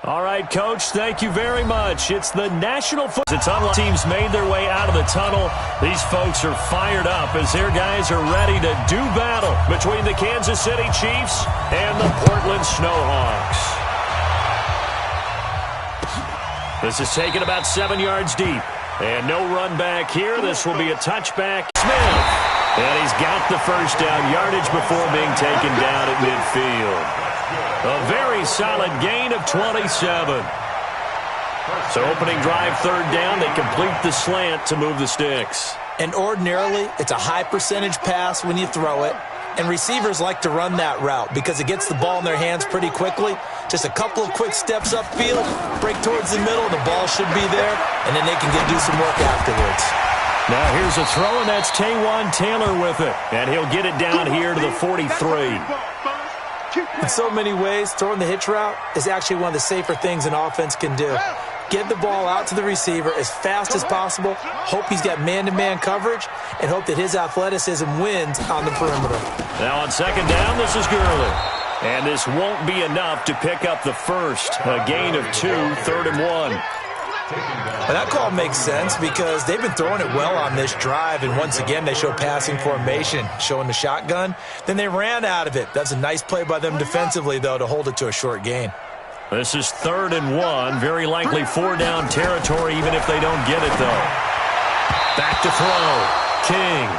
All right, Coach, thank you very much. It's the National Football Tunnel. Teams made their way out of the tunnel. These folks are fired up as their guys are ready to do battle between the Kansas City Chiefs and the Portland Snowhawks. This is taken about 7 yards deep. And no run back here. This will be a touchback. Smith. And he's got the first down yardage before being taken down at midfield. A very solid gain of 27. So opening drive, third down. They complete the slant to move the sticks. And ordinarily, it's a high percentage pass when you throw it. And receivers like to run that route because it gets the ball in their hands pretty quickly. Just a couple of quick steps upfield, break towards the middle, the ball should be there, and then they can do some work afterwards. Now here's a throw, and that's Taywan Taylor with it. And he'll get it down here to the 43. In so many ways, throwing the hitch route is actually one of the safer things an offense can do. Get the ball out to the receiver as fast as possible, hope he's got man-to-man coverage, and hope that his athleticism wins on the perimeter. Now on second down, this is Gurley. And this won't be enough to pick up the first. A gain of 2, 3rd and 1. Well, that call makes sense because they've been throwing it well on this drive, and once again they show passing formation, showing the shotgun. Then they ran out of it. That's a nice play by them defensively, though, to hold it to a short gain. This is 3rd and 1. Very likely 4-down territory, even if they don't get it, though. Back to throw. King.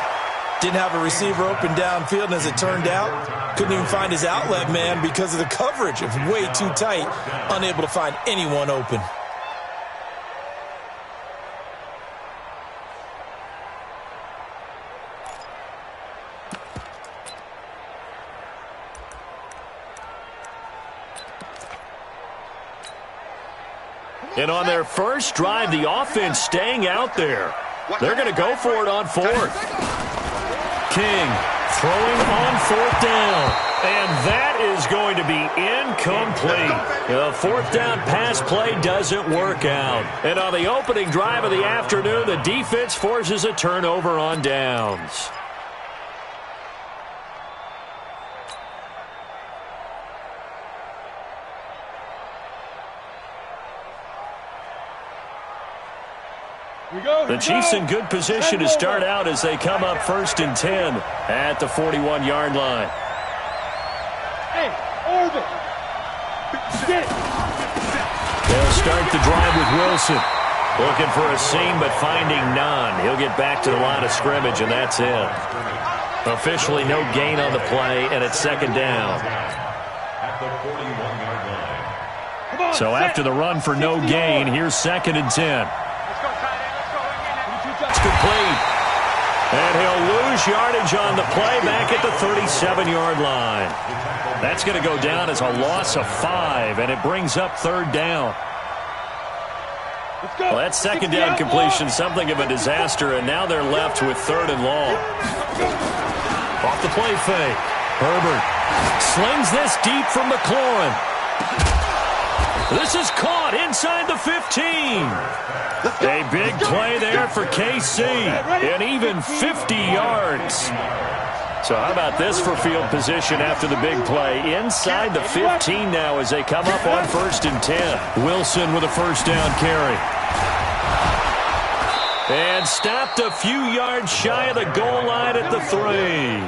Didn't have a receiver open downfield, and as it turned out, couldn't even find his outlet man because of the coverage. It was way too tight, unable to find anyone open. And on their first drive, the offense staying out there. They're going to go for it on 4th. King throwing on 4th down. And that is going to be incomplete. The 4th down pass play doesn't work out. And on the opening drive of the afternoon, the defense forces a turnover on downs. The Chiefs in good position to start out as they come up 1st and 10 at the 41-yard line. They'll start the drive with Wilson. Looking for a seam, but finding none. He'll get back to the line of scrimmage, and that's it. Officially no gain on the play, and it's 2nd down. So after the run for no gain, here's 2nd and 10. Complete. And he'll lose yardage on the play back at the 37-yard line. That's going to go down as a loss of 5, and it brings up 3rd down. Well, that 2nd down completion, something of a disaster, and now they're left with 3rd and long. Off the play fake. Herbert slings this deep from McLaurin. This is caught inside the 15. A big play there for KC, and even 50 yards. So how about this for field position after the big play? Inside the 15 now as they come up on 1st and 10. Wilson with a 1st down carry. And stopped a few yards shy of the goal line at the 3.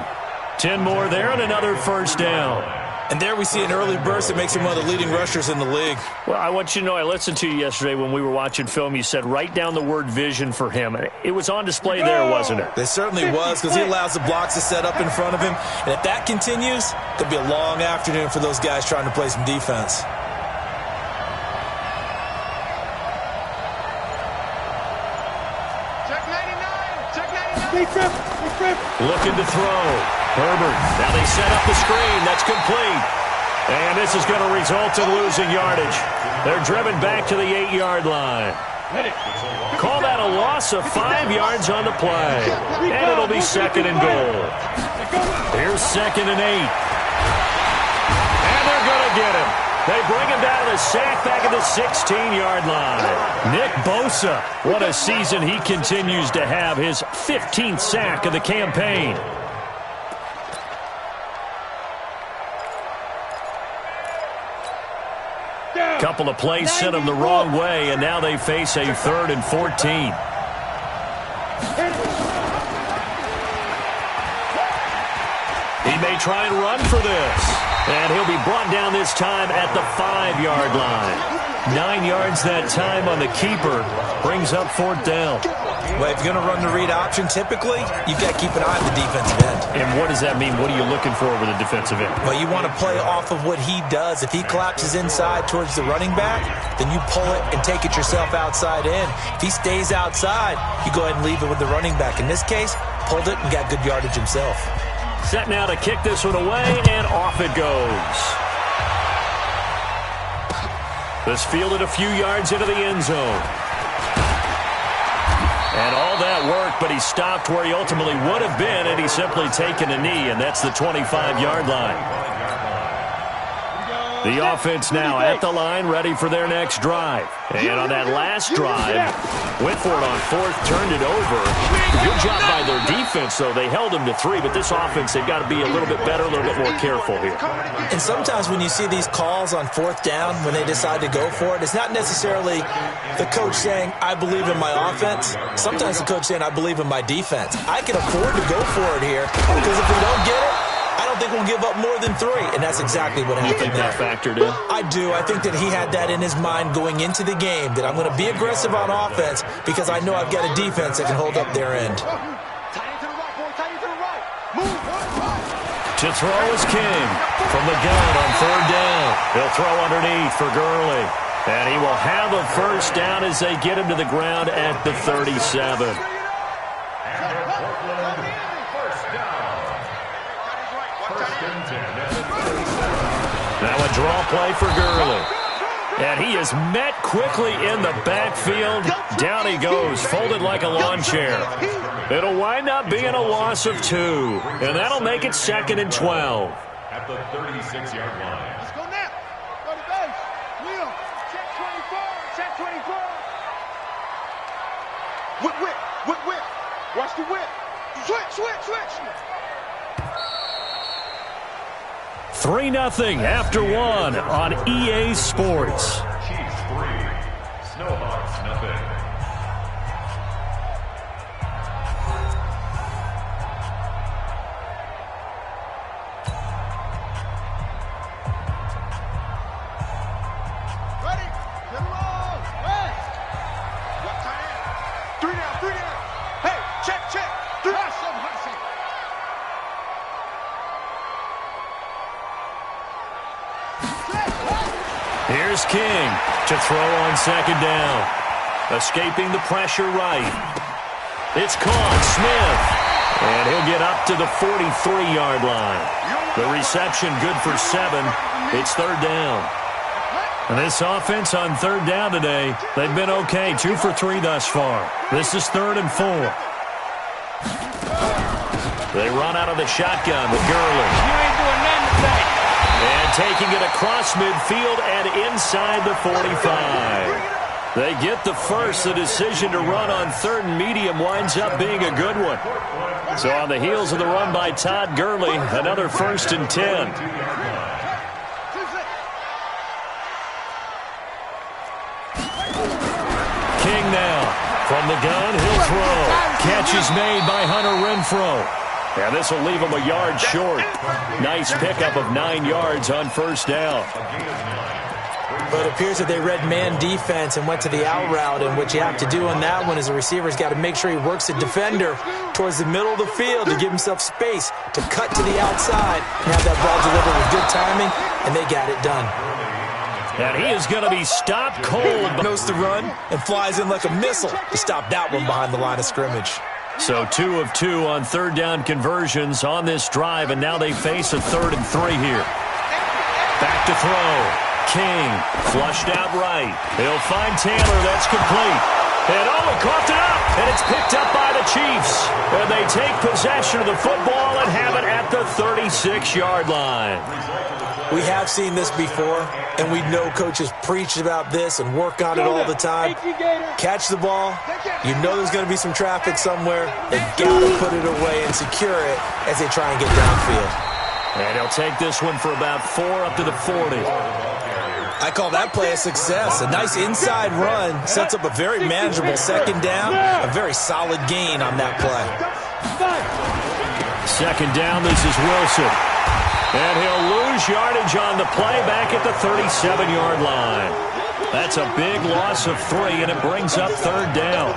10 more there and another 1st down. And there we see an early burst that makes him one of the leading rushers in the league. Well, I want you to know, I listened to you yesterday when we were watching film. You said write down the word vision for him. It was on display there, wasn't it? It certainly was, because he allows the blocks to set up in front of him. And if that continues, it could be a long afternoon for those guys trying to play some defense. Check 99. Check 99. Looking to throw. Herbert. Now they set up the screen. That's complete. And this is going to result in losing yardage. They're driven back to the 8-yard line. Call that a loss of 5 yards on the play. And it'll be 2nd and goal. Here's 2nd and 8. And they're going to get him. They bring him down to the sack back at the 16-yard line. Nick Bosa, what a season he continues to have. His 15th sack of the campaign. Couple of plays sent them the wrong way, and now they face a 3rd and 14. He may try and run for this. And he'll be brought down this time at the 5-yard line. 9 yards that time on the keeper. Brings up 4th down. Well, if you're going to run the read option, typically, you've got to keep an eye on the defensive end. And what does that mean? What are you looking for with the defensive end? Well, you want to play off of what he does. If he collapses inside towards the running back, then you pull it and take it yourself outside in. If he stays outside, you go ahead and leave it with the running back. In this case, pulled it and got good yardage himself. Set now to kick this one away, and off it goes. This fielded a few yards into the end zone. And all that work, but he stopped where he ultimately would have been, and he's simply taken a knee, and that's the 25-yard line. The offense now at the line, ready for their next drive. And on that last drive, went for it on 4th, turned it over. Good job by their defense, though. They held them to 3, but this offense, they've got to be a little bit better, a little bit more careful here. And sometimes when you see these calls on 4th down, when they decide to go for it, it's not necessarily the coach saying, I believe in my offense. Sometimes the coach saying, I believe in my defense. I can afford to go for it here, because if we don't get it, I don't think we'll give up more than 3, and that's exactly what happened. You think that factored in? I do. I think that he had that in his mind going into the game, that I'm going to be aggressive on offense because I know I've got a defense that can hold up their end. To throw is King from the gun on 3rd down. He'll throw underneath for Gurley. And he will have a 1st down as they get him to the ground at the 37. Now a draw play for Gurley. And he is met quickly in the backfield. Down he goes, folded like a lawn chair. It'll wind up being a loss of 2. And that'll make it 2nd and 12. At the 36-yard line. Let's go now. Go to base. Wheel. Check 24. Check 24. Whip, whip. Whip, whip. Watch the whip. Switch, switch, switch. 3-0 after 1 on EA Sports. Chiefs 3, Snowhawks nothing. Ready. Get along. West. What time? 3 down, 3 down. Hey, check, check. 3. Hustle, hustle. Here's King to throw on 2nd down. Escaping the pressure right. It's caught. Smith. And he'll get up to the 43-yard line. The reception good for 7. It's 3rd down. And this offense on 3rd down today, they've been okay. 2 for 3 thus far. This is 3rd and 4. They run out of the shotgun with Gurley. You ain't doing nothing today. And taking it across midfield and inside the 45. They get the first. The decision to run on 3rd and medium winds up being a good one. So on the heels of the run by Todd Gurley, another 1st and 10. King now from the gun. He'll throw. Catch is made by Hunter Renfrow. And this will leave him a yard short. Nice pickup of 9 yards on 1st down. But it appears that they read man defense and went to the out route, and what you have to do on that one is the receiver's got to make sure he works the defender towards the middle of the field to give himself space to cut to the outside and have that ball delivered with good timing, and they got it done. And he is going to be stopped cold. Knows the run and flies in like a missile to stop that one behind the line of scrimmage. So 2 of 2 on 3rd down conversions on this drive, and now they face a 3rd and 3 here. Back to throw. King flushed out right. He'll find Taylor. That's complete. And he coughed it up, and it's picked up by the Chiefs. And they take possession of the football and have it at the 36-yard line. We have seen this before, and we know coaches preach about this and work on it all the time. Catch the ball. You know there's going to be some traffic somewhere. They've got to put it away and secure it as they try and get downfield. And he'll take this one for about 4 up to the 40. I call that play a success. A nice inside run sets up a very manageable second down, a very solid gain on that play. Second down, this is Wilson. And he'll lose yardage on the play back at the 37-yard line. That's a big loss of 3, and it brings up third down.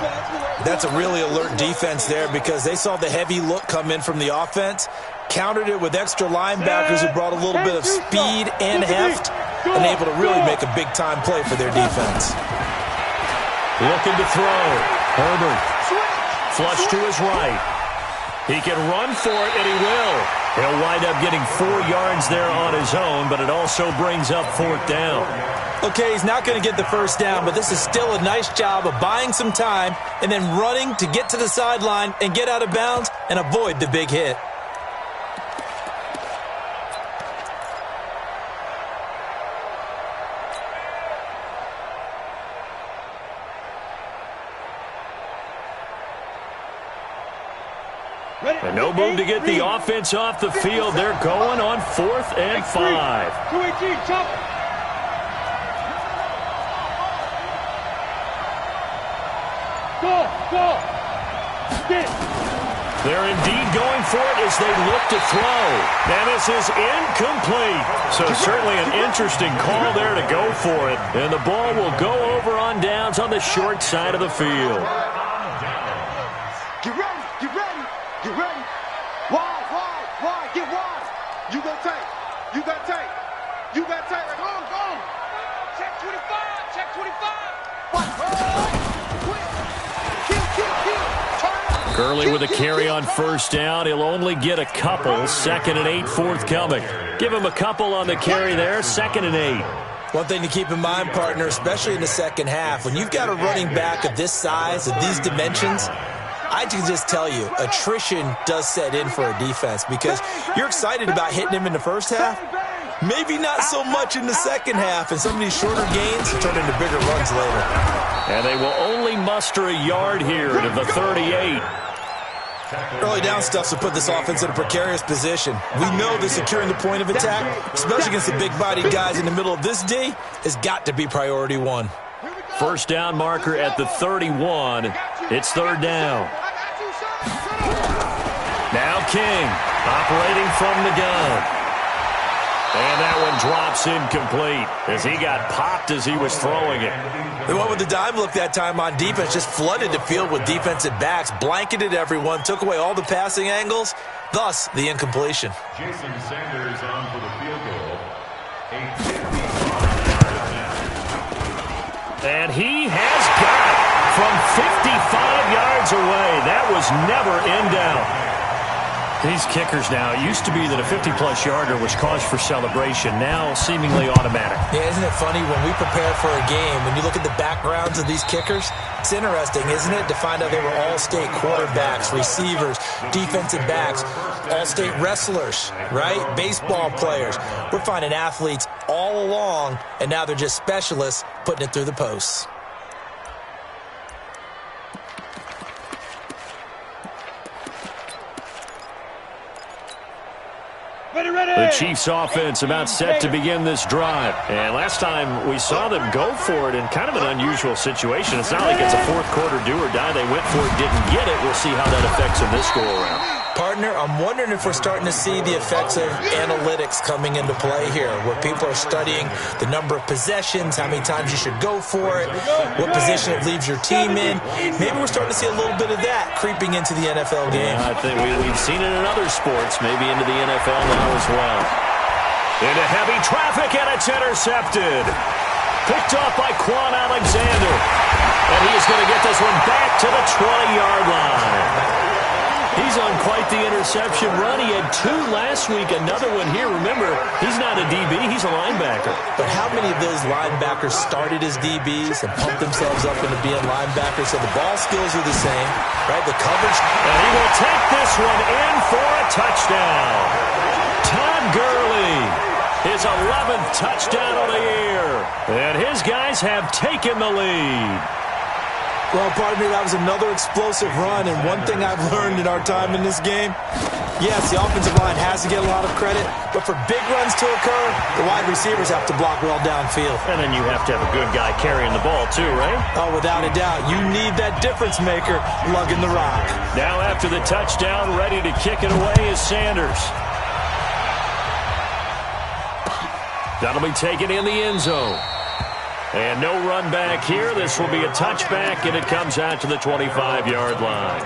That's a really alert defense there because they saw the heavy look come in from the offense, countered it with extra linebackers who brought a little bit of speed and heft, and able to really make a big-time play for their defense. Looking to throw. Herbert. Flush to his right. He can run for it, and he will. He'll wind up getting 4 yards there on his own, but it also brings up fourth down. Okay, he's not going to get the first down, but this is still a nice job of buying some time and then running to get to the sideline and get out of bounds and avoid the big hit. And no move to get the offense off the field. They're going on 4th and 5. They're indeed going for it as they look to throw. And this is incomplete. So certainly an interesting call there to go for it. And the ball will go over on downs on the short side of the field. Get ready, get ready, get ready. Wide, get wide. You got tape, you got tape, you got tape. Go. Check 25, check 25. Gurley with a carry on first down. He'll only get a couple. 2nd and 8 forthcoming. Give him a couple on the carry there. 2nd and 8. One thing to keep in mind, partner, especially in the second half, when you've got a running back of this size, of these dimensions, I can just tell you, attrition does set in for a defense because you're excited about hitting him in the first half. Maybe not so much in the second half, and some of these shorter gains turn into bigger runs later. And they will only muster a yard here to the 38. Early down stuff to put this offense in a precarious position. We know that securing the point of attack, especially against the big-bodied guys in the middle of this D, has got to be priority 1. First down marker at the 31. It's third down. Now King operating from the gun. And that one drops incomplete as he got popped as he was throwing it. They went with the dime look that time on defense, just flooded the field with defensive backs, blanketed everyone, took away all the passing angles, thus the incompletion. Jason Sanders on for the field goal. And he has got it from 55 yards away. That was never in doubt. These kickers now, it used to be that a 50-plus yarder was cause for celebration. Now seemingly automatic. Yeah, isn't it funny when we prepare for a game, when you look at the backgrounds of these kickers, it's interesting, isn't it, to find out they were all-state quarterbacks, receivers, defensive backs, all-state wrestlers, right? Baseball players. We're finding athletes all along, and now they're just specialists putting it through the posts. The Chiefs offense about set to begin this drive. And last time we saw them go for it in kind of an unusual situation. It's not like it's a fourth quarter do or die. They went for it, didn't get it. We'll see how that affects them this go-around. Partner, I'm wondering if we're starting to see the effects of analytics coming into play here, where people are studying the number of possessions, how many times you should go for it, what position it leaves your team in. Maybe we're starting to see a little bit of that creeping into the NFL game. I think we've seen it in other sports, maybe into the NFL now as well. Into heavy traffic, and it's intercepted. Picked off by Quan Alexander. And he's going to get this one back to the 20-yard line. He's on quite the interception run. He had 2 last week, another one here. Remember, he's not a DB, he's a linebacker. But how many of those linebackers started as DBs and pumped themselves up into being linebackers? So the ball skills are the same, right? The coverage. And he will take this one in for a touchdown. Todd Gurley, his 11th touchdown of the year. And his guys have taken the lead. Well, pardon me, that was another explosive run, and one thing I've learned in our time in this game, yes, the offensive line has to get a lot of credit, but for big runs to occur, the wide receivers have to block well downfield. And then you have to have a good guy carrying the ball too, right? Oh, without a doubt. You need that difference maker lugging the rock. Now after the touchdown, ready to kick it away is Sanders. That'll be taken in the end zone. And no run back here. This will be a touchback, and it comes out to the 25-yard line.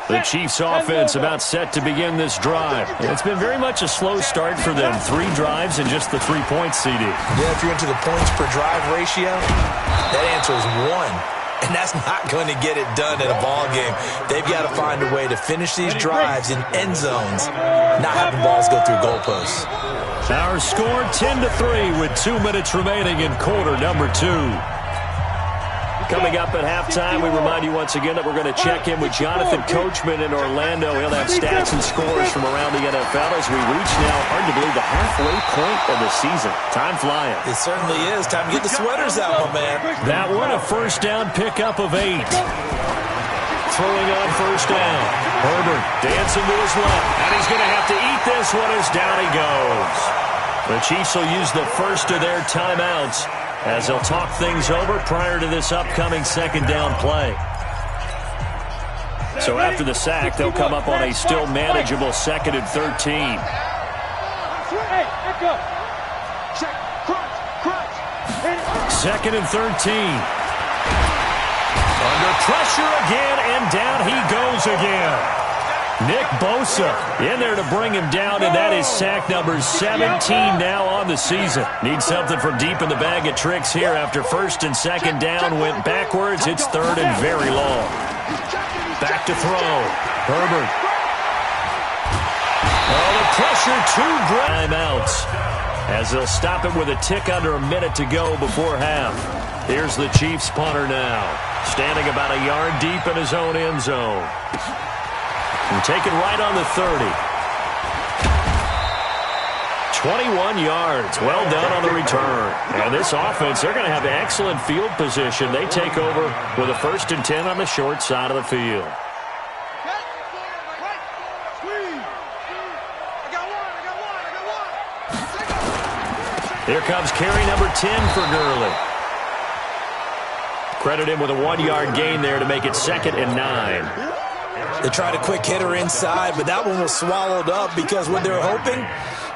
The Chiefs offense about set to begin this drive. It's been very much a slow start for them. 3 drives and just the 3 points, CD. Yeah, if you're into the points per drive ratio, that answer is 1. And that's not going to get it done in a ball game. They've got to find a way to finish these drives in end zones, not having balls go through goalposts. Our score 10-3 with 2 minutes remaining in quarter number 2. Coming up at halftime, we remind you once again that we're going to check in with Jonathan Coachman in Orlando. He'll have stats and scores from around the NFL as we reach now, hard to believe, the halfway point of the season. Time flying. It certainly is. Time to get the sweaters out, my man. That one, a first down pickup of 8. Throwing on first down. Herbert dancing to his left, and he's going to have to eat this one as down he goes. The Chiefs will use the first of their timeouts as they'll talk things over prior to this upcoming second down play. So after the sack, they'll come up on a still manageable 2nd and 13. Second and 13. Under pressure again, and down he goes again. Nick Bosa in there to bring him down, and that is sack number 17 now on the season. Needs something from deep in the bag of tricks here after first and second down went backwards. It's 3rd and very long. Back to throw. Herbert. Oh, the pressure, 2 timeouts as they'll stop it with a tick under a minute to go before half. Here's the Chiefs punter now, standing about a yard deep in his own end zone. And take it right on the 30. 21 yards. Well done on the return. And this offense, they're going to have excellent field position. They take over with a 1st and 10 on the short side of the field. Here comes carry number 10 for Gurley. Credit him with a 1-yard gain there to make it 2nd and 9. They tried a quick hitter inside, but that one was swallowed up because what they're hoping,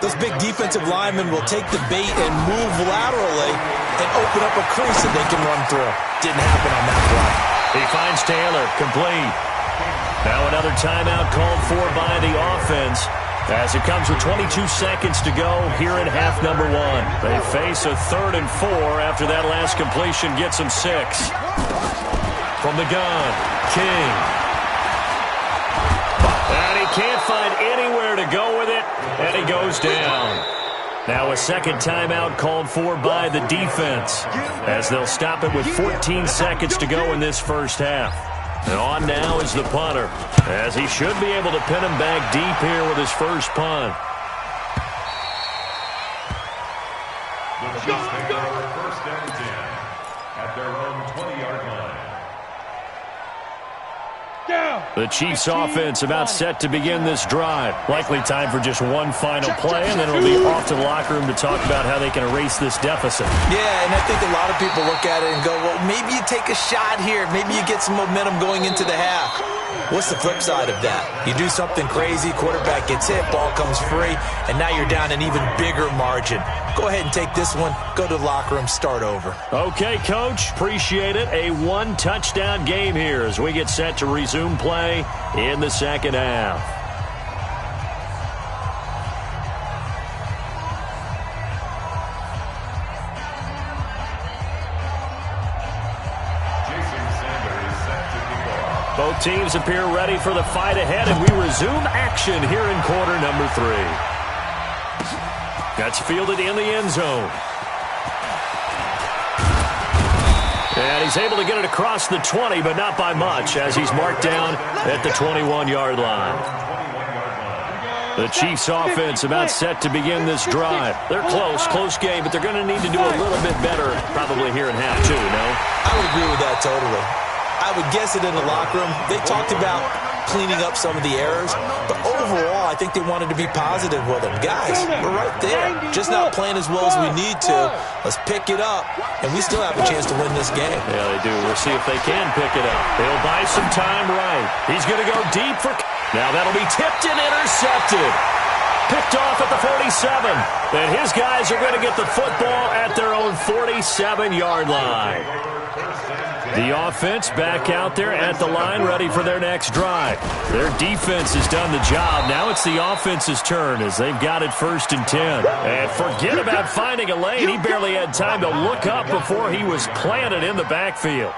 those big defensive linemen will take the bait and move laterally and open up a crease that they can run through. Didn't happen on that play. He finds Taylor, complete. Now another timeout called for by the offense as it comes with 22 seconds to go here in half number 1. They face a 3rd and 4 after that last completion gets them 6. From the gun, King. And he can't find anywhere to go with it, and he goes down. Now a second timeout called for by the defense as they'll stop it with 14 seconds to go in this first half. And on now is the punter, as he should be able to pin him back deep here with his first punt. The Chiefs take over 1st and 10 at their own 20-yard line. The Chiefs offense about set to begin this drive. Likely time for just one final play, and then it'll be off to the locker room to talk about how they can erase this deficit. Yeah, and I think a lot of people look at it and go, well, maybe you take a shot here. Maybe you get some momentum going into the half. What's the flip side of that? You do something crazy, quarterback gets hit, ball comes free, and now you're down an even bigger margin. Go ahead and take this one, go to the locker room, start over. Okay, Coach, appreciate it. A 1-touchdown game here as we get set to resume play in the second half. Both teams appear ready for the fight ahead, and we resume action here in quarter number 3. That's fielded in the end zone. And he's able to get it across the 20, but not by much, as he's marked down at the 21-yard line. The Chiefs offense about set to begin this drive. They're close game, but they're going to need to do a little bit better probably here in half two, no? I would agree with that totally. I would guess it in the locker room. They talked about cleaning up some of the errors, but overall, I think they wanted to be positive with them. Guys, we're right there. Just not playing as well as we need to. Let's pick it up, and we still have a chance to win this game. Yeah, they do. We'll see if they can pick it up. They'll buy some time right. He's going to go deep for... Now that'll be tipped and intercepted. Picked off at the 47. And his guys are going to get the football at their own 47-yard line. The offense back out there at the line, ready for their next drive. Their defense has done the job. Now it's the offense's turn as they've got it 1st and 10. And forget about finding a lane. He barely had time to look up before he was planted in the backfield.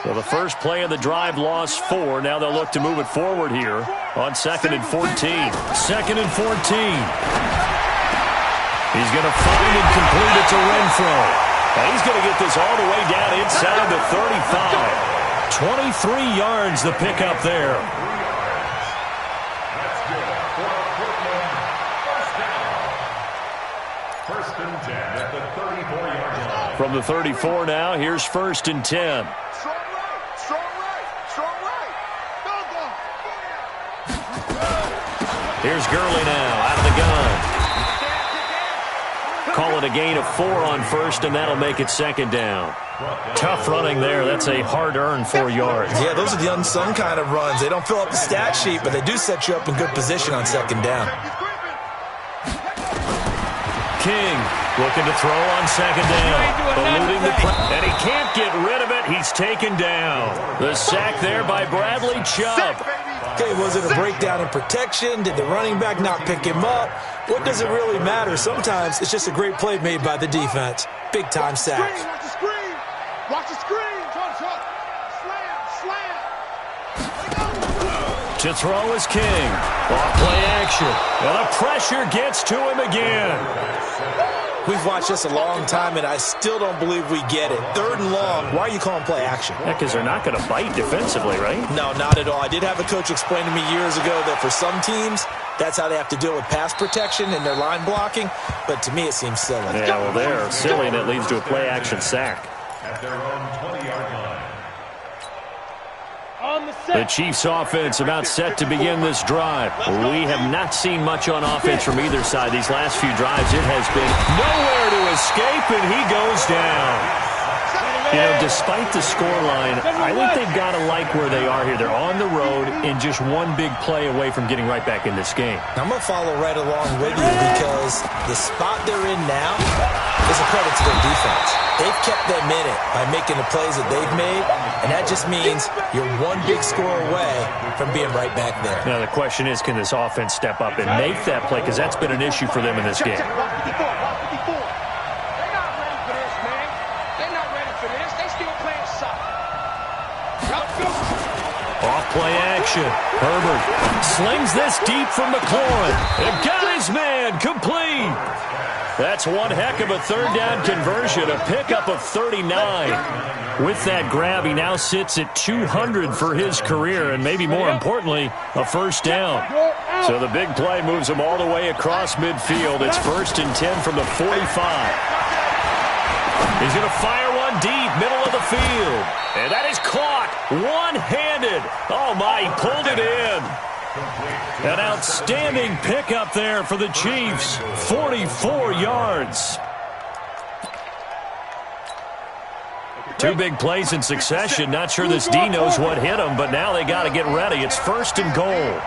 So the first play of the drive lost 4. Now they'll look to move it forward here on 2nd and 14. 2nd and 14. He's going to find and complete it to Renfro. And he's going to get this all the way down inside the 35. 23 yards the pickup there. That's good for Portland. First down. 1st and 10 at the 34-yard line. From the 34 now, here's 1st and 10. Here's Gurley now out of the gun. Call it a gain of 4 on 1st, and that'll make it 2nd down. Tough running there. That's a hard-earned 4 yards. Yeah, those are the unsung kind of runs. They don't fill up the stat sheet, but they do set you up in good position on 2nd down. King looking to throw on 2nd down. Eluding the play. And he can't get rid of it. He's taken down. The sack there by Bradley Chubb. Okay, was it a breakdown in protection? Did the running back not pick him up? What does it really matter? Sometimes it's just a great play made by the defense. Big-time sack. Watch the screen. Watch the screen. Slam. To throw is King. Off play action. And the pressure gets to him again. We've watched this a long time, and I still don't believe we get it. 3rd and long. Why are you calling play action? Yeah, because they're not going to bite defensively, right? No, not at all. I did have a coach explain to me years ago that for some teams, that's how they have to deal with pass protection and their line blocking. But to me, it seems silly. Yeah, well, they're silly, and it leads to a play action sack. At their own 20-yard line. The Chiefs offense about set to begin this drive. We have not seen much on offense from either side. These last few drives, it has been nowhere to escape, and he goes down. You know, despite the scoreline, I think they've got to like where they are here. They're on the road and just one big play away from getting right back in this game. I'm going to follow right along with you because the spot they're in now is a credit to their defense. They've kept them in it by making the plays that they've made, and that just means you're one big score away from being right back there. Now, the question is, can this offense step up and make that play? Because that's been an issue for them in this game. Off-play action. Herbert slings this deep from McLaurin. And got his man complete. That's one heck of a 3rd down conversion, a pickup of 39. With that grab, he now sits at 200 for his career, and maybe more importantly, a 1st down. So the big play moves him all the way across midfield. It's 1st and 10 from the 45. He's going to fire one deep, middle of the field. And that is caught one-handed. Oh, my, he pulled it in. An outstanding pickup there for the Chiefs. 44 yards. 2 big plays in succession. Not sure this D knows what hit him, but now they got to get ready. It's 1st and goal.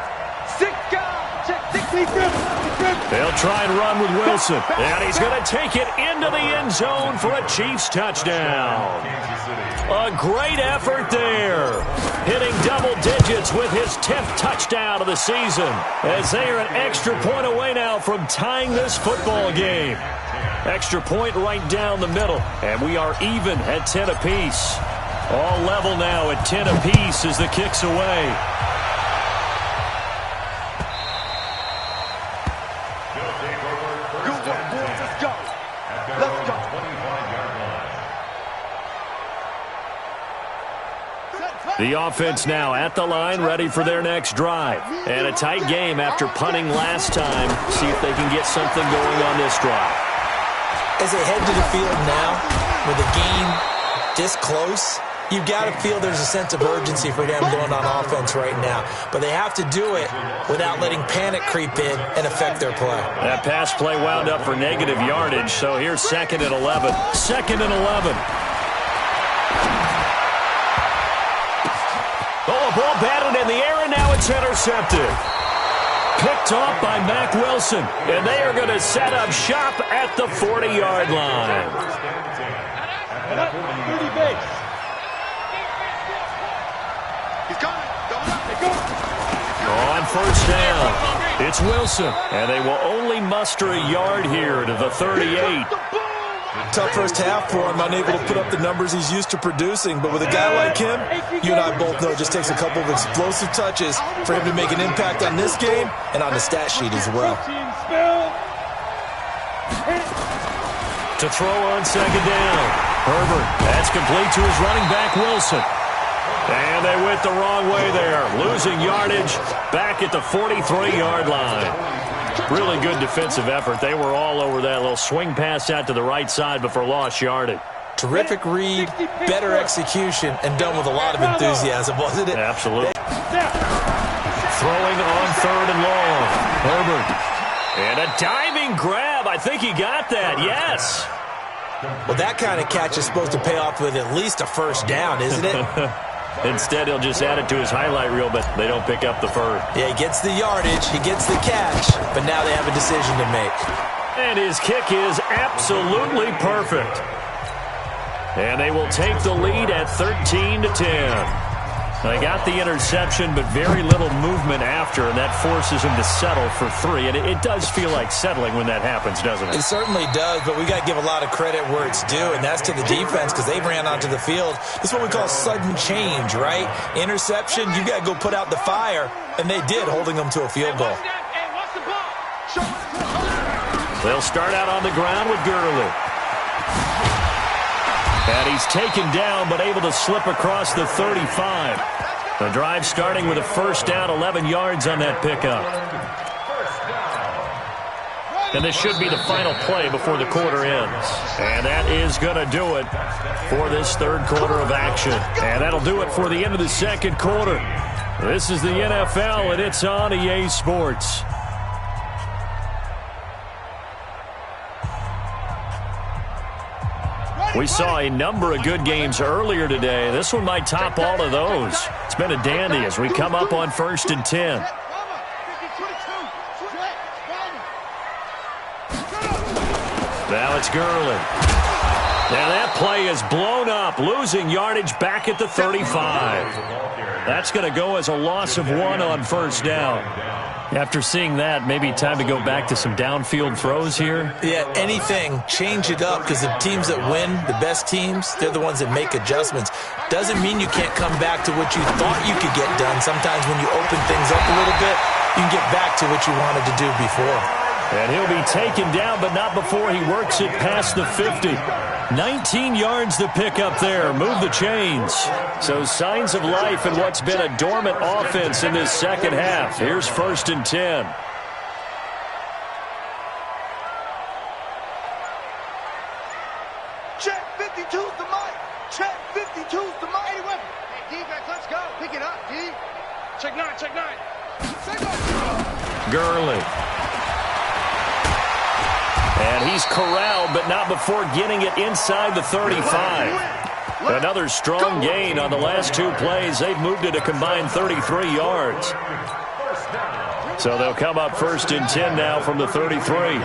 They'll try and run with Wilson. And he's going to take it into the end zone for a Chiefs touchdown. A great effort there. Hitting double digits with his 10th touchdown of the season. As they are an extra point away now from tying this football game. Extra point right down the middle. And we are even at 10 apiece. All level now at 10 apiece as the kick's away. Let's go. The offense now at the line, ready for their next drive. And a tight game after punting last time. See if they can get something going on this drive. As they head to the field now, with the game this close, you've got to feel there's a sense of urgency for them going on offense right now. But they have to do it without letting panic creep in and affect their play. That pass play wound up for negative yardage, so here's 2nd and 11. 2nd and 11. Oh, a ball batted in the air, and now it's intercepted. Picked off by Mack Wilson, and they are going to set up shop at the 40-yard line. On first down, it's Wilson, and they will only muster a yard here to the 38. Tough first half for him, unable to put up the numbers he's used to producing. But with a guy like him, you and I both know it just takes a couple of explosive touches for him to make an impact on this game and on the stat sheet as well. To throw on 2nd down, Herbert. That's complete to his running back, Wilson. And they went the wrong way there, losing yardage back at the 43-yard line. Really good defensive effort. They were all over that little swing pass out to the right side before lost yardage. Terrific read, better execution, and done with a lot of enthusiasm, wasn't it? Absolutely. Throwing on 3rd and long. Herbert. And a diving grab. I think he got that, yes. Well, that kind of catch is supposed to pay off with at least a first down, isn't it? Instead, he'll just add it to his highlight reel, but they don't pick up the first. Yeah, he gets the yardage, he gets the catch, but now they have a decision to make. And his kick is absolutely perfect. And they will take the lead at 13-10. They got the interception, but very little movement after, and that forces him to settle for 3. And it does feel like settling when that happens, doesn't it? It certainly does, but we got to give a lot of credit where it's due, and that's to the defense because they ran onto the field. This is what we call sudden change, right? Interception, you got to go put out the fire, and they did, holding them to a field goal. They'll start out on the ground with Gurley. And he's taken down, but able to slip across the 35. The drive starting with a first down, 11 yards on that pickup. And this should be the final play before the quarter ends. And that is going to do it for this third quarter of action. And that'll do it for the end of the second quarter. This is the NFL, and it's on EA Sports. We saw a number of good games earlier today. This one might top all of those. It's been a dandy as we come up on 1st and 10. Now it's Gurley. Now that play is blown up, losing yardage back at the 35. That's going to go as a loss of 1 on first down. After seeing that, maybe time to go back to some downfield throws here. Yeah, anything. Change it up because the teams that win, the best teams, they're the ones that make adjustments. Doesn't mean you can't come back to what you thought you could get done. Sometimes when you open things up a little bit, you can get back to what you wanted to do before. And he'll be taken down, but not before he works it past the 50. 19 yards to pick up there. Move the chains. So signs of life in what's been a dormant offense in this second half. Here's 1st and 10. Check 52's the mic. Check 52's the mic. Hey, defense, let's go. Pick it up, D. Check 9, check 9. Gurley. And he's corralled, but not before getting it inside the 35. Another strong gain on the last 2 plays. They've moved it a combined 33 yards. So they'll come up 1st and 10 now from the 33. 3 down,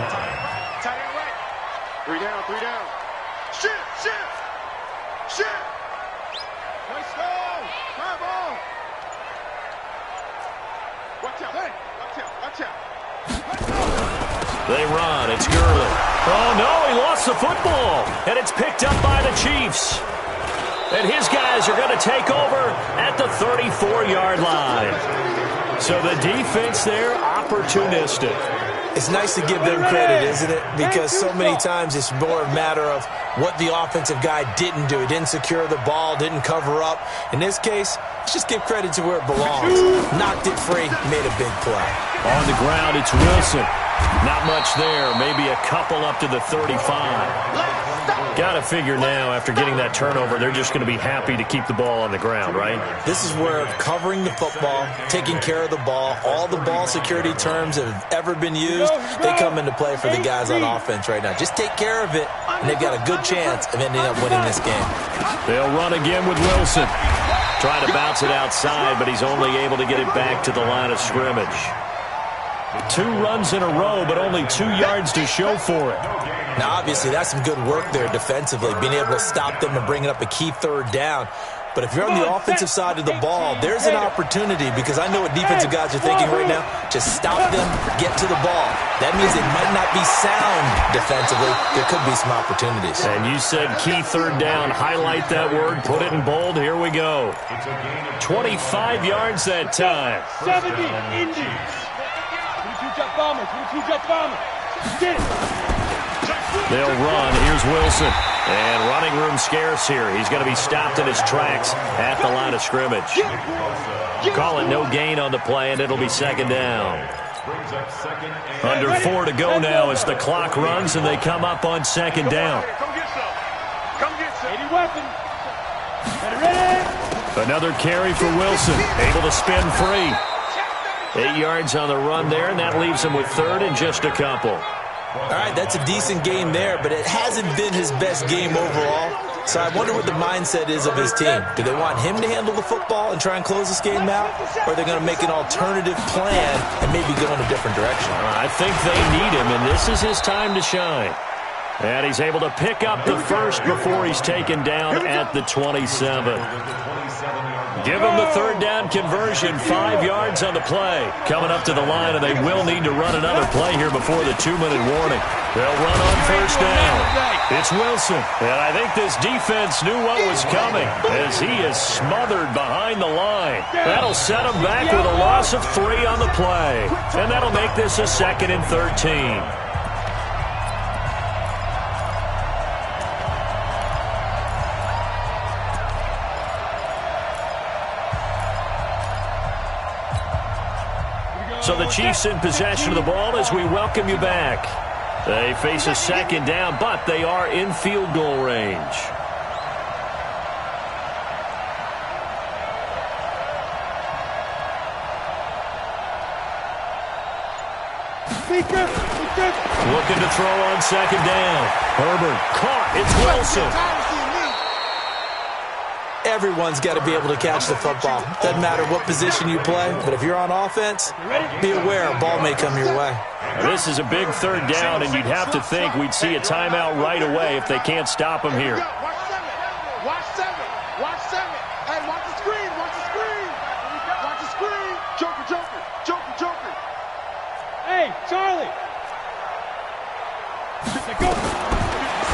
3 down. Shift. Let's go. Come on. Watch out. They run. It's Gurley. Oh, no, he lost the football. And it's picked up by the Chiefs. And his guys are going to take over at the 34-yard line. So the defense there, opportunistic. It's nice to give them credit, isn't it? Because so many times it's more a matter of what the offensive guy didn't do. He didn't secure the ball, didn't cover up. In this case, let's just give credit to where it belongs. Knocked it free, made a big play. On the ground, it's Wilson. Not much there. Maybe a couple up to the 35. Got to figure now, after getting that turnover, they're just going to be happy to keep the ball on the ground, right? This is where covering the football, taking care of the ball, all the ball security terms that have ever been used, they come into play for the guys on offense right now. Just take care of it, and they've got a good chance of ending up winning this game. They'll run again with Wilson. Trying to bounce it outside, but he's only able to get it back to the line of scrimmage. 2 runs in a row, but only 2 yards to show for it. Now, obviously, that's some good work there defensively, being able to stop them and bringing up a key third down. But if you're on the offensive side of the ball, there's an opportunity, because I know what defensive guys are thinking right now. Just stop them, get to the ball. That means it might not be sound defensively. There could be some opportunities. And you said key third down. Highlight that word. Put it in bold. Here we go. 25 yards that time. 70 Indians. 22-jump bombers. 22-jump bombers. Get it. They'll run. Here's Wilson. And running room scarce here. He's going to be stopped in his tracks at the line of scrimmage. Call it no gain on the play, and it'll be second down. Under 4 to go now as the clock runs, and they come up on second down. Come get some. Come get some. 80 weapons. Ready? Another carry for Wilson. Able to spin free. 8 yards on the run there, and that leaves him with third and just a couple. All right, that's a decent game there, but it hasn't been his best game overall. So I wonder what the mindset is of his team. Do they want him to handle the football and try and close this game out? Or are they going to make an alternative plan and maybe go in a different direction? I think they need him, and this is his time to shine. And he's able to pick up the first before he's taken down at the 27. Give him the third down conversion, 5 yards on the play. Coming up to the line, and they will need to run another play here before the 2-minute warning. They'll run on first down. It's Wilson, and I think this defense knew what was coming as he is smothered behind the line. That'll set him back with a loss of 3 on the play, and that'll make this a 2nd and 13. So the Chiefs in possession of the ball as we welcome you back. They face a second down, but they are in field goal range. Looking to throw on second down. Herbert caught. It's Wilson. Everyone's got to be able to catch the football. Doesn't matter what position you play, but if you're on offense, be aware a ball may come your way. This is a big third down, and you'd have to think we'd see a timeout right away if they can't stop him here. Watch 7. Watch 7. Hey, watch the screen. Watch the screen. Watch the screen. Joker. Hey, Charlie.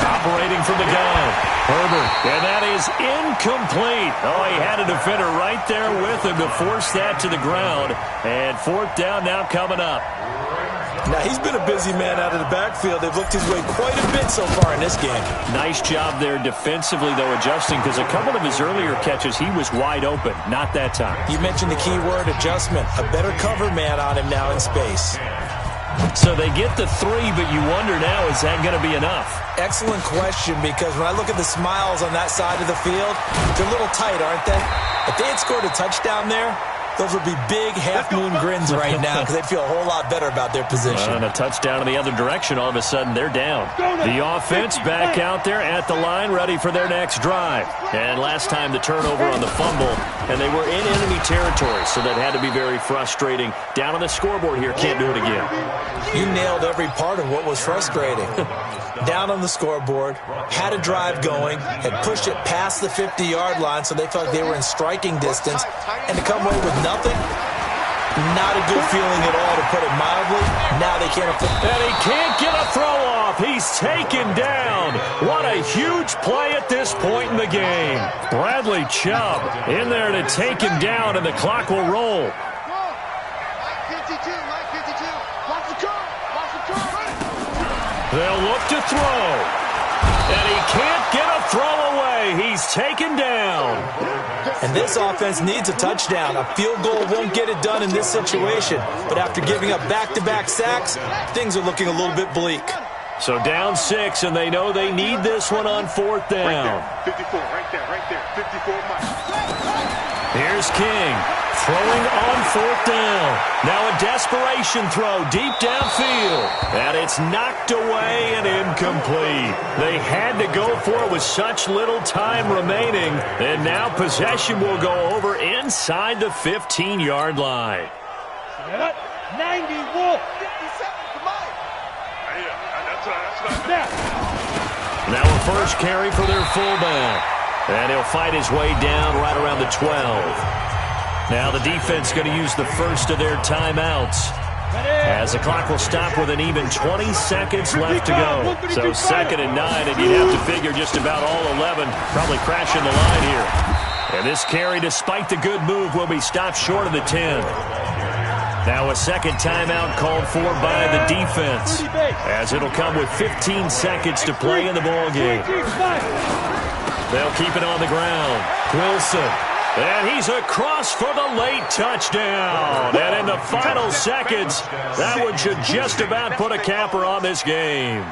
Operating from the gun. Herbert, and that is incomplete. Oh, he had a defender right there with him to force that to the ground. And fourth down now coming up. Now, he's been a busy man out of the backfield. They've looked his way quite a bit so far in this game. Nice job there defensively, though, adjusting, because a couple of his earlier catches, he was wide open. Not that time. You mentioned the key word, adjustment. A better cover man on him now in space. So they get the 3, but you wonder now, is that going to be enough? Excellent question, because when I look at the smiles on that side of the field, they're a little tight, aren't they? If they had scored a touchdown there, those would be big half-moon grins right now because they'd feel a whole lot better about their position. And a touchdown in the other direction, all of a sudden they're down. The offense back out there at the line, ready for their next drive. And last time the turnover on the fumble, and they were in enemy territory, so that had to be very frustrating. Down on the scoreboard here, can't do it again. You nailed every part of what was frustrating. Down on the scoreboard, had a drive going, had pushed it past the 50-yard line, so they felt like they were in striking distance, and to come away with nothing, not a good feeling at all, to put it mildly. Now they can't afford. And he can't get a throw off. He's taken down. What a huge play at this point in the game. Bradley Chubb in there to take him down, and the clock will roll. Line 52. Watch the car. Watch the They'll look to throw. And he can't get a throw away. He's taken down. And this offense needs a touchdown. A field goal won't get it done in this situation. But after giving up back-to-back sacks, things are looking a little bit bleak. So down 6, and they know they need this one on 4th down. Right there, 54, right there, 54 miles. Here's King throwing on 4th down. Now a desperation throw deep downfield. And it's knocked away and incomplete. They had to go for it with such little time remaining. And now possession will go over inside the 15-yard line. 91. 57, come on. Now a first carry for their fullback. And he'll fight his way down right around the 12. Now the defense going to use the first of their timeouts, as the clock will stop with an even 20 seconds left to go. So 2nd and 9, and you'd have to figure just about all 11 probably crashing the line here. And this carry, despite the good move, will be stopped short of the 10. Now a second timeout called for by the defense, as it'll come with 15 seconds to play in the ballgame. They'll keep it on the ground. Wilson. And he's across for the late touchdown. And in the final seconds, that one should just about put a capper on this game.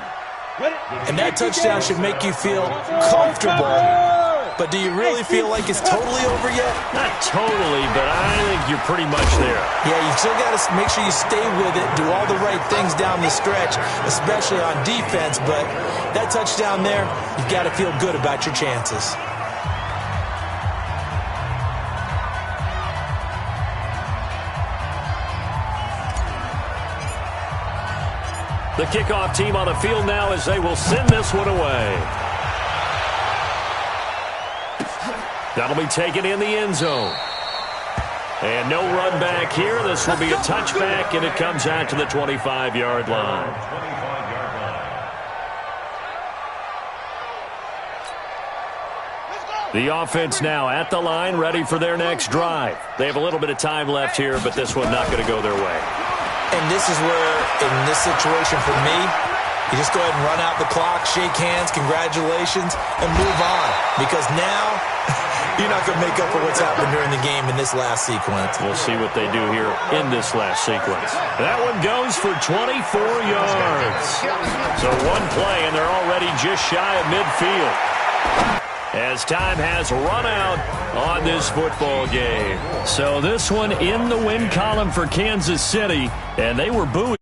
And that touchdown should make you feel comfortable. But do you really feel like it's totally over yet? Not totally, but I think you're pretty much there. Yeah, you still got to make sure you stay with it, do all the right things down the stretch, especially on defense. But that touchdown there, you've got to feel good about your chances. The kickoff team on the field now as they will send this one away. That'll be taken in the end zone. And no run back here. This will be a touchback, and it comes out to the 25-yard line. The offense now at the line, ready for their next drive. They have a little bit of time left here, but this one not going to go their way. And this is where, in this situation for me, you just go ahead and run out the clock, shake hands, congratulations, and move on. Because now, you're not going to make up for what's happened during the game in this last sequence. We'll see what they do here in this last sequence. That one goes for 24 yards. So one play, and they're already just shy of midfield, as time has run out on this football game. So this one in the win column for Kansas City, and they were booing.